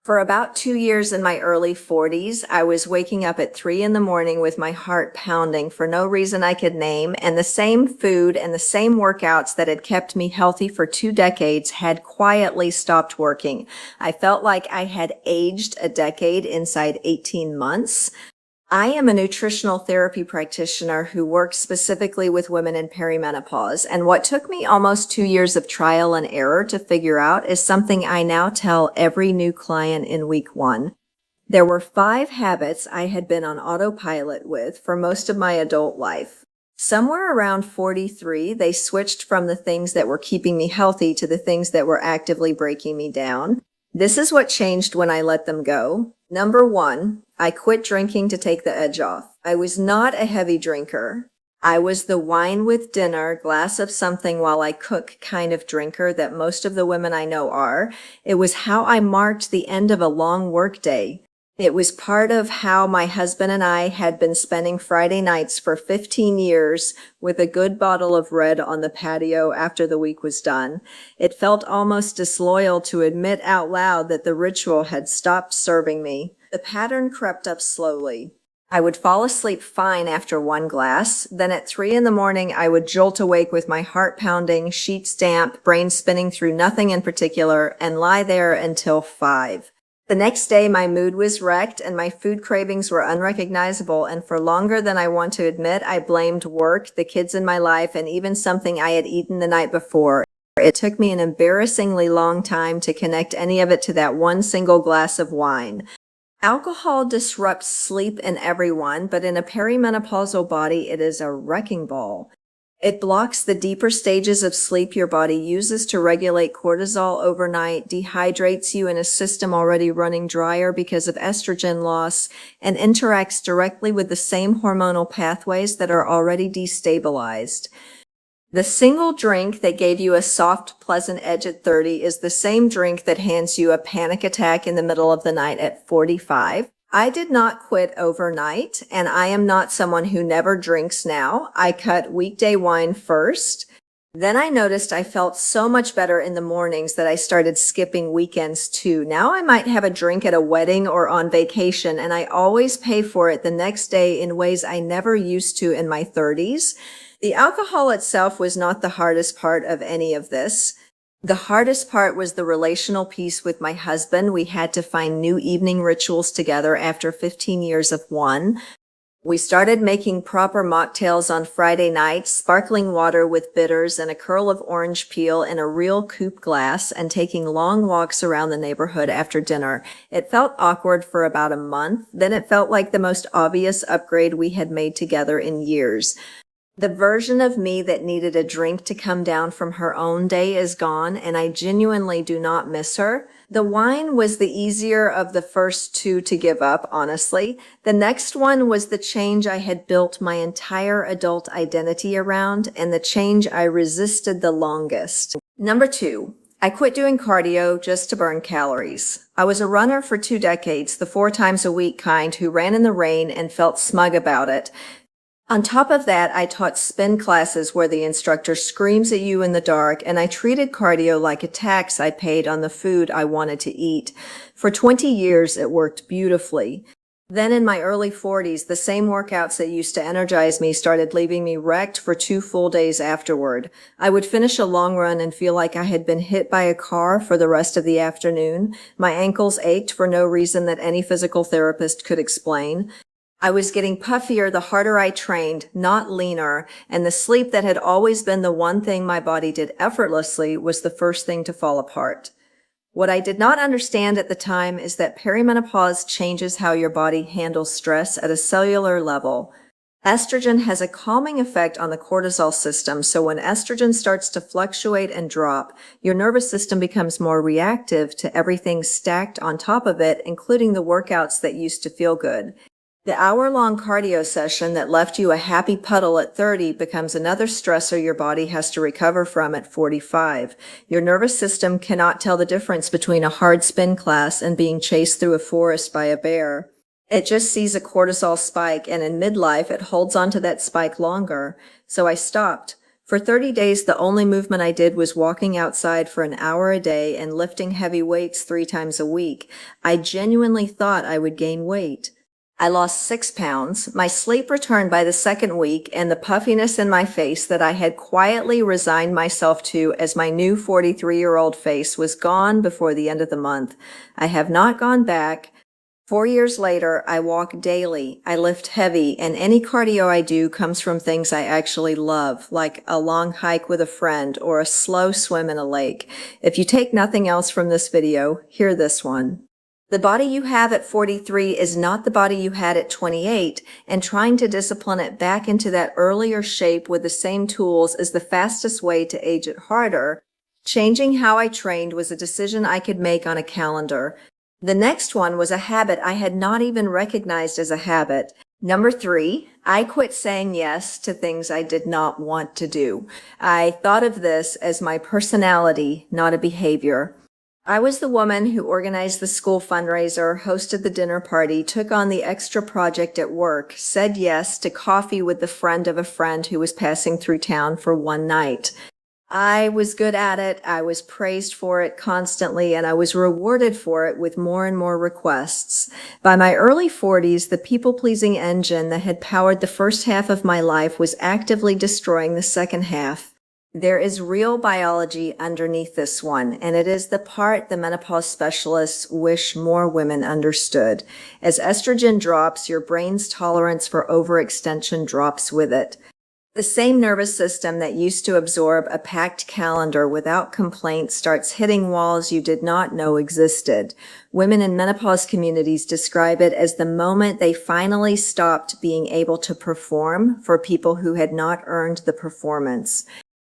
For about 2 years in my early 40s, I was waking up at 3 in the morning with my heart pounding for no reason I could name, and the same food and the same workouts that had kept me healthy for 2 decades had quietly stopped working. I felt like I had aged a decade inside 18 months. I am a nutritional therapy practitioner who works specifically with women in perimenopause, and what took me almost 2 years of trial and error to figure out is something I now tell every new client in week 1. There were 5 habits I had been on autopilot with for most of my adult life. Somewhere around 43, they switched from the things that were keeping me healthy to the things that were actively breaking me down. This is what changed when I let them go. Number 1, I quit drinking to take the edge off. I was not a heavy drinker. I was the wine with dinner, glass of something while I cook kind of drinker that most of the women I know are. It was how I marked the end of a long work day. It was part of how my husband and I had been spending Friday nights for 15 years with a good bottle of red on the patio after the week was done. It felt almost disloyal to admit out loud that the ritual had stopped serving me. The pattern crept up slowly. I would fall asleep fine after 1 glass. Then at 3 in the morning, I would jolt awake with my heart pounding, sheets damp, brain spinning through nothing in particular, and lie there until 5. The next day, my mood was wrecked and my food cravings were unrecognizable, and for longer than I want to admit, I blamed work, the kids in my life, and even something I had eaten the night before. It took me an embarrassingly long time to connect any of it to that one single glass of wine. Alcohol disrupts sleep in everyone, but in a perimenopausal body, it is a wrecking ball. It blocks the deeper stages of sleep your body uses to regulate cortisol overnight, dehydrates you in a system already running drier because of estrogen loss, and interacts directly with the same hormonal pathways that are already destabilized. The single drink that gave you a soft, pleasant edge at 30 is the same drink that hands you a panic attack in the middle of the night at 45. I did not quit overnight, and I am not someone who never drinks now. I cut weekday wine first. Then I noticed I felt so much better in the mornings that I started skipping weekends too. Now I might have a drink at a wedding or on vacation, and I always pay for it the next day in ways I never used to in my 30s. The alcohol itself was not the hardest part of any of this. The hardest part was the relational piece with my husband. We had to find new evening rituals together after 15 years of one. We started making proper mocktails on Friday nights, sparkling water with bitters and a curl of orange peel in a real coupe glass, and taking long walks around the neighborhood after dinner. It felt awkward for about a month. Then it felt like the most obvious upgrade we had made together in years. The version of me that needed a drink to come down from her own day is gone, and I genuinely do not miss her. The wine was the easier of the first 2 to give up, honestly. The next one was the change I had built my entire adult identity around, and the change I resisted the longest. Number 2. I quit doing cardio just to burn calories. I was a runner for 2 decades, the 4 times a week kind who ran in the rain and felt smug about it. On top of that, I taught spin classes where the instructor screams at you in the dark, and I treated cardio like a tax I paid on the food I wanted to eat. For 20 years, it worked beautifully. Then in my early 40s, the same workouts that used to energize me started leaving me wrecked for 2 full days afterward. I would finish a long run and feel like I had been hit by a car for the rest of the afternoon. My ankles ached for no reason that any physical therapist could explain. I was getting puffier the harder I trained, not leaner, and the sleep that had always been the one thing my body did effortlessly was the first thing to fall apart. What I did not understand at the time is that perimenopause changes how your body handles stress at a cellular level. Estrogen has a calming effect on the cortisol system, so when estrogen starts to fluctuate and drop, your nervous system becomes more reactive to everything stacked on top of it, including the workouts that used to feel good. The hour-long cardio session that left you a happy puddle at 30 becomes another stressor your body has to recover from at 45. Your nervous system cannot tell the difference between a hard spin class and being chased through a forest by a bear. It just sees a cortisol spike, and in midlife, it holds onto that spike longer. So I stopped. For 30 days, the only movement I did was walking outside for an hour a day and lifting heavy weights 3 times a week. I genuinely thought I would gain weight. I lost 6 pounds. My sleep returned by the second week, and the puffiness in my face that I had quietly resigned myself to as my new 43-year-old face was gone before the end of the month. I have not gone back. 4 years later, I walk daily, I lift heavy, and any cardio I do comes from things I actually love, like a long hike with a friend or a slow swim in a lake. If you take nothing else from this video, hear this one. The body you have at 43 is not the body you had at 28, and trying to discipline it back into that earlier shape with the same tools is the fastest way to age it harder. Changing how I trained was a decision I could make on a calendar. The next one was a habit I had not even recognized as a habit. Number 3, I quit saying yes to things I did not want to do. I thought of this as my personality, not a behavior. I was the woman who organized the school fundraiser, hosted the dinner party, took on the extra project at work, said yes to coffee with the friend of a friend who was passing through town for one night. I was good at it, I was praised for it constantly, and I was rewarded for it with more and more requests. By my early 40s, the people-pleasing engine that had powered the first half of my life was actively destroying the second half. There is real biology underneath this one, and it is the part the menopause specialists wish more women understood. As estrogen drops, your brain's tolerance for overextension drops with it. The same nervous system that used to absorb a packed calendar without complaint starts hitting walls you did not know existed. Women in menopause communities describe it as the moment they finally stopped being able to perform for people who had not earned the performance.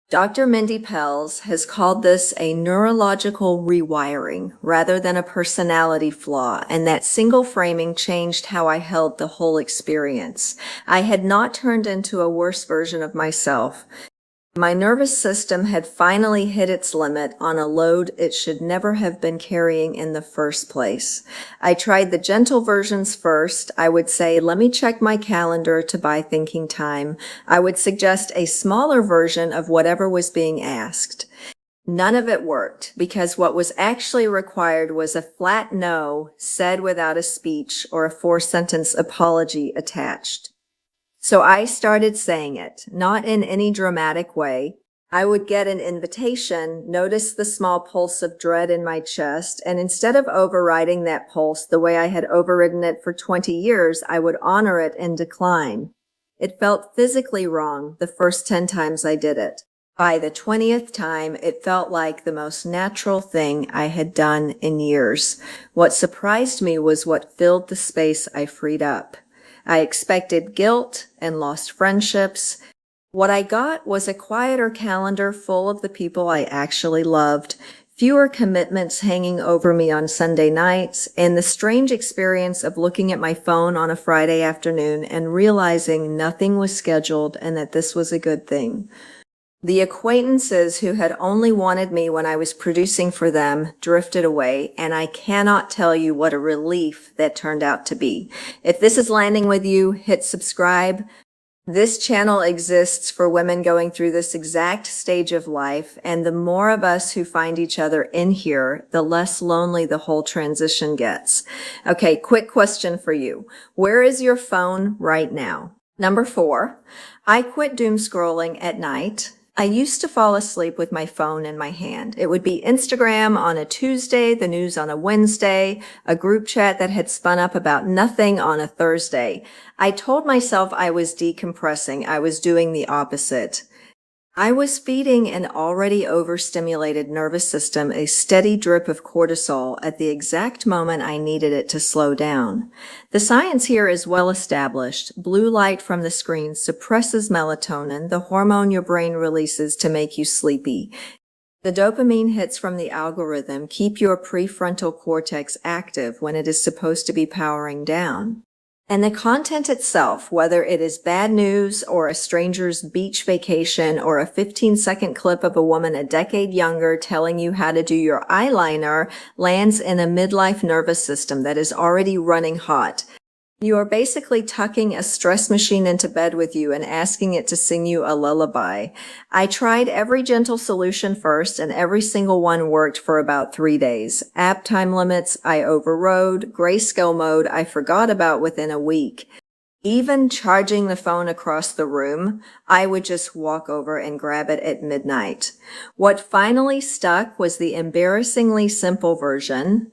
Dr. Mindy Pelz has called this a neurological rewiring rather than a personality flaw, and that single framing changed how I held the whole experience. I had not turned into a worse version of myself. My nervous system had finally hit its limit on a load it should never have been carrying in the first place. I tried the gentle versions first. I would say, let me check my calendar to buy thinking time. I would suggest a smaller version of whatever was being asked. None of it worked, because what was actually required was a flat no said without a speech or a 4-sentence apology attached. So I started saying it, not in any dramatic way. I would get an invitation, notice the small pulse of dread in my chest, and instead of overriding that pulse the way I had overridden it for 20 years, I would honor it and decline. It felt physically wrong the first 10 times I did it. By the 20th time, it felt like the most natural thing I had done in years. What surprised me was what filled the space I freed up. I expected guilt and lost friendships. What I got was a quieter calendar full of the people I actually loved, fewer commitments hanging over me on Sunday nights, and the strange experience of looking at my phone on a Friday afternoon and realizing nothing was scheduled and that this was a good thing. The acquaintances who had only wanted me when I was producing for them drifted away, and I cannot tell you what a relief that turned out to be. If this is landing with you, hit subscribe. This channel exists for women going through this exact stage of life, and the more of us who find each other in here, the less lonely the whole transition gets. Okay, quick question for you. Where is your phone right now? Number 4, I quit doom scrolling at night. I used to fall asleep with my phone in my hand. It would be Instagram on a Tuesday, the news on a Wednesday, a group chat that had spun up about nothing on a Thursday. I told myself I was decompressing. I was doing the opposite. I was feeding an already overstimulated nervous system a steady drip of cortisol at the exact moment I needed it to slow down. The science here is well established. Blue light from the screen suppresses melatonin, the hormone your brain releases to make you sleepy. The dopamine hits from the algorithm keep your prefrontal cortex active when it is supposed to be powering down. And the content itself, whether it is bad news or a stranger's beach vacation or a 15-second clip of a woman a decade younger telling you how to do your eyeliner, lands in a midlife nervous system that is already running hot. You are basically tucking a stress machine into bed with you and asking it to sing you a lullaby. I tried every gentle solution first, and every single one worked for about 3 days. App time limits, I overrode. Grayscale mode, I forgot about within a week. Even charging the phone across the room, I would just walk over and grab it at midnight. What finally stuck was the embarrassingly simple version.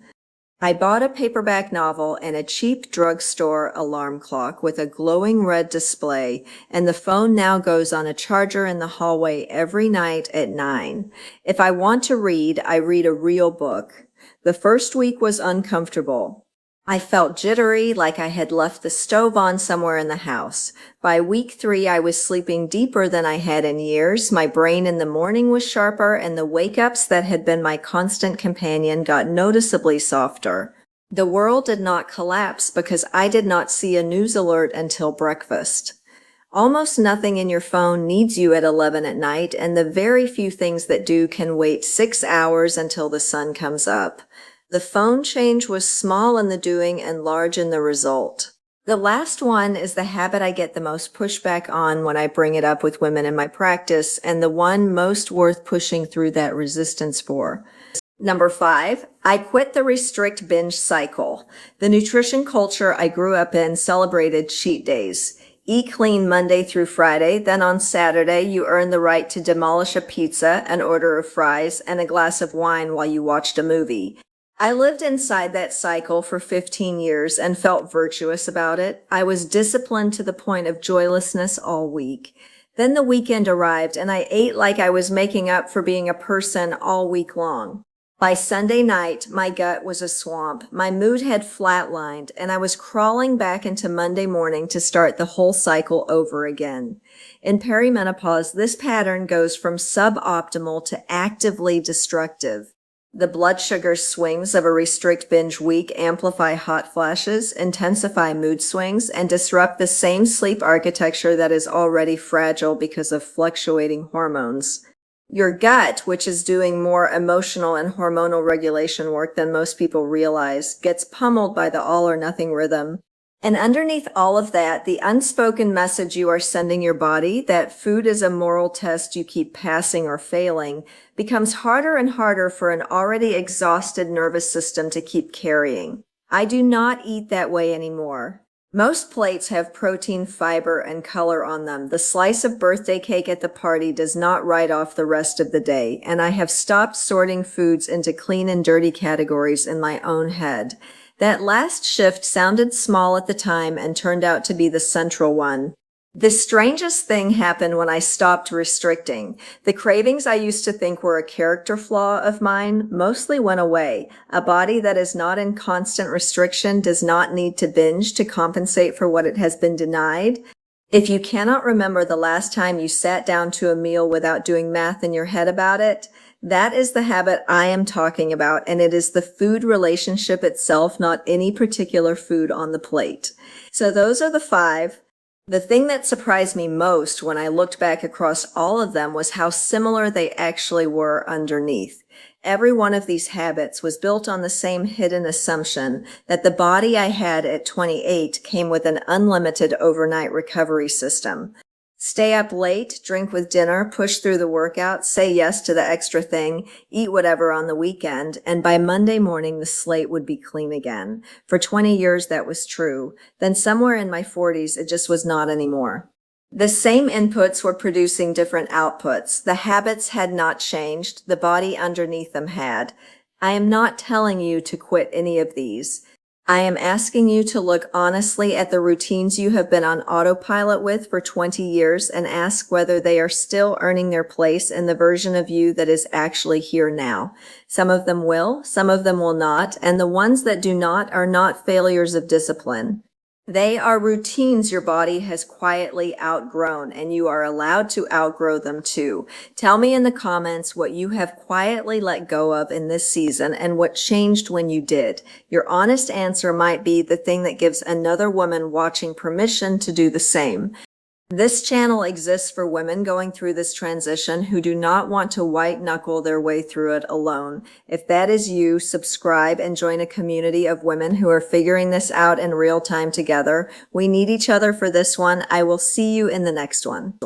I bought a paperback novel and a cheap drugstore alarm clock with a glowing red display, and the phone now goes on a charger in the hallway every night at 9. If I want to read, I read a real book. The first week was uncomfortable. I felt jittery, like I had left the stove on somewhere in the house. By week 3, I was sleeping deeper than I had in years. My brain in the morning was sharper, and the wake-ups that had been my constant companion got noticeably softer. The world did not collapse because I did not see a news alert until breakfast. Almost nothing in your phone needs you at 11 at night, and the very few things that do can wait 6 hours until the sun comes up. The phone change was small in the doing and large in the result. The last one is the habit I get the most pushback on when I bring it up with women in my practice, and the one most worth pushing through that resistance for. Number 5, I quit the restrict binge cycle. The nutrition culture I grew up in celebrated cheat days. Eat clean Monday through Friday, then on Saturday you earned the right to demolish a pizza, an order of fries, and a glass of wine while you watched a movie. I lived inside that cycle for 15 years and felt virtuous about it. I was disciplined to the point of joylessness all week. Then the weekend arrived and I ate like I was making up for being a person all week long. By Sunday night, my gut was a swamp. My mood had flatlined and I was crawling back into Monday morning to start the whole cycle over again. In perimenopause, this pattern goes from suboptimal to actively destructive. The blood sugar swings of a restrict binge week amplify hot flashes, intensify mood swings, and disrupt the same sleep architecture that is already fragile because of fluctuating hormones. Your gut, which is doing more emotional and hormonal regulation work than most people realize, gets pummeled by the all or nothing rhythm. And underneath all of that, the unspoken message you are sending your body that food is a moral test you keep passing or failing becomes harder and harder for an already exhausted nervous system to keep carrying. I do not eat that way anymore. Most plates have protein, fiber, and color on them. The slice of birthday cake at the party does not write off the rest of the day, and I have stopped sorting foods into clean and dirty categories in my own head. That last shift sounded small at the time and turned out to be the central one. The strangest thing happened when I stopped restricting. The cravings I used to think were a character flaw of mine mostly went away. A body that is not in constant restriction does not need to binge to compensate for what it has been denied. If you cannot remember the last time you sat down to a meal without doing math in your head about it, that is the habit I am talking about, and it is the food relationship itself, not any particular food on the plate. So those are the 5. The thing that surprised me most when I looked back across all of them was how similar they actually were underneath. Every one of these habits was built on the same hidden assumption that the body I had at 28 came with an unlimited overnight recovery system. Stay up late, drink with dinner, push through the workout, say yes to the extra thing, eat whatever on the weekend, and by Monday morning the slate would be clean again. For 20 years that was true. Then somewhere in my 40s it just was not anymore. The same inputs were producing different outputs. The habits had not changed, the body underneath them had. I am not telling you to quit any of these. I am asking you to look honestly at the routines you have been on autopilot with for 20 years and ask whether they are still earning their place in the version of you that is actually here now. Some of them will, some of them will not, and the ones that do not are not failures of discipline. They are routines your body has quietly outgrown, and you are allowed to outgrow them too. Tell me in the comments what you have quietly let go of in this season and what changed when you did. Your honest answer might be the thing that gives another woman watching permission to do the same. This channel exists for women going through this transition who do not want to white knuckle their way through it alone. If that is you, subscribe and join a community of women who are figuring this out in real time together. We need each other for this one. I will see you in the next one.